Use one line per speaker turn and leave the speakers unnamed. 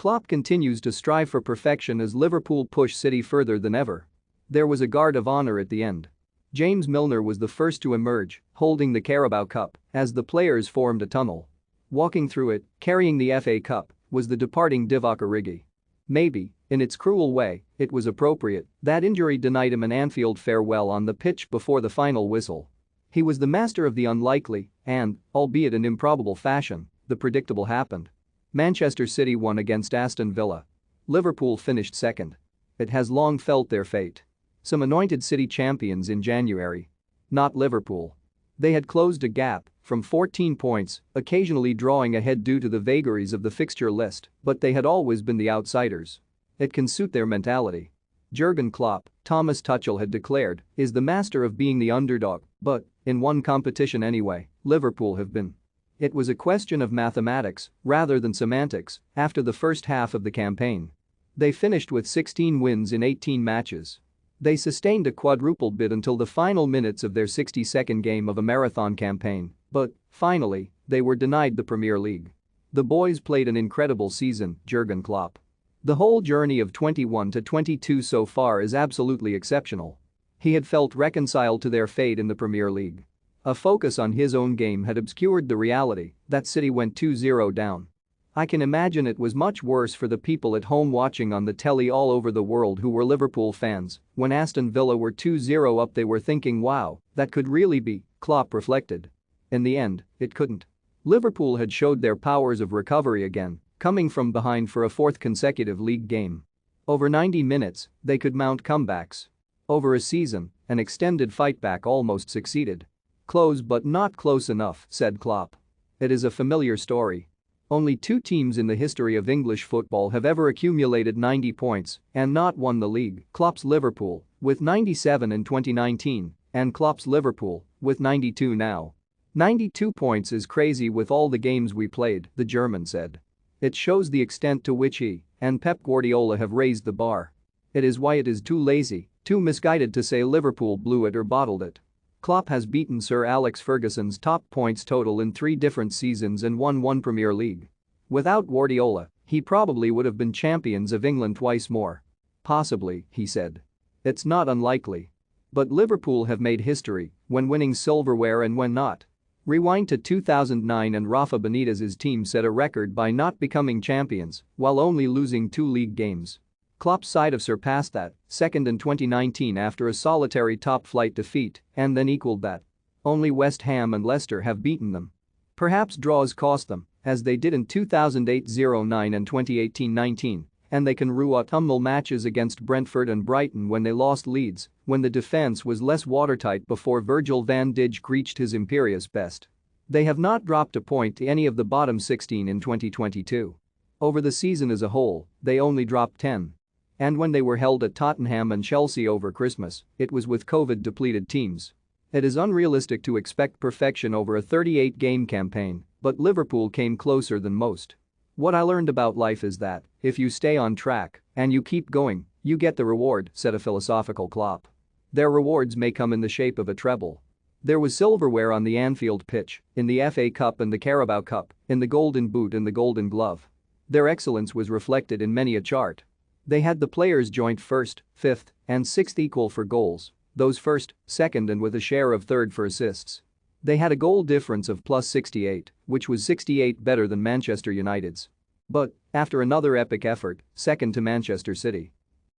Klopp continues to strive for perfection as Liverpool push City further than ever. There was a guard of honour at the end. James Milner was the first to emerge, holding the Carabao Cup, as the players formed a tunnel. Walking through it, carrying the FA Cup, was the departing Divock Origi. Maybe, in its cruel way, it was appropriate that injury denied him an Anfield farewell on the pitch before the final whistle. He was the master of the unlikely and, albeit in improbable fashion, the predictable happened. Manchester City won against Aston Villa. Liverpool finished second. It has long felt their fate. Some anointed City champions in January. Not Liverpool. They had closed a gap from 14 points, occasionally drawing ahead due to the vagaries of the fixture list, but they had always been the outsiders. It can suit their mentality. Jurgen Klopp, Thomas Tuchel had declared, is the master of being the underdog, but, in one competition anyway, Liverpool have been. It was a question of mathematics rather than semantics after the first half of the campaign. They finished with 16 wins in 18 matches. They sustained a quadruple bid until the final minutes of their 62nd game of a marathon campaign, but, finally, they were denied the Premier League. The boys played an incredible season, Jurgen Klopp. The whole journey of 21 to 22 so far is absolutely exceptional. He had felt reconciled to their fate in the Premier League. A focus on his own game had obscured the reality that City went 2-0 down. I can imagine it was much worse for the people at home watching on the telly all over the world who were Liverpool fans. When Aston Villa were 2-0 up, they were thinking, wow, that could really be, Klopp reflected. In the end, it couldn't. Liverpool had showed their powers of recovery again, coming from behind for a fourth consecutive league game. Over 90 minutes, they could mount comebacks. Over a season, an extended fightback almost succeeded. Close but not close enough, said Klopp. It is a familiar story. Only two teams in the history of English football have ever accumulated 90 points and not won the league: Klopp's Liverpool, with 97 in 2019, and Klopp's Liverpool, with 92 now. 92 points is crazy with all the games we played, the German said. It shows the extent to which he and Pep Guardiola have raised the bar. It is why it is too lazy, too misguided to say Liverpool blew it or bottled it. Klopp has beaten Sir Alex Ferguson's top points total in 3 different seasons and won 1 Premier League. Without Guardiola, he probably would have been champions of England twice more. Possibly, he said. It's not unlikely. But Liverpool have made history when winning silverware and when not. Rewind to 2009 and Rafa Benitez's team set a record by not becoming champions while only losing 2 league games. Klopp's side have surpassed that, second in 2019 after a solitary top-flight defeat, and then equaled that. Only West Ham and Leicester have beaten them. Perhaps draws cost them, as they did in 2008-09 and 2018-19, and they can rue autumnal matches against Brentford and Brighton when they lost leads, when the defense was less watertight before Virgil van Dijk reached his imperious best. They have not dropped a point to any of the bottom 16 in 2022. Over the season as a whole, they only dropped 10. And when they were held at Tottenham and Chelsea over Christmas, it was with COVID-depleted teams. It is unrealistic to expect perfection over a 38-game campaign, but Liverpool came closer than most. What I learned about life is that, if you stay on track and you keep going, you get the reward, said a philosophical Klopp. Their rewards may come in the shape of a treble. There was silverware on the Anfield pitch, in the FA Cup and the Carabao Cup, in the Golden Boot and the Golden Glove. Their excellence was reflected in many a chart. They had the players joint first, fifth, and sixth equal for goals, those first, second and with a share of third for assists. They had a goal difference of plus 68, which was 68 better than Manchester United's. But, after another epic effort, second to Manchester City.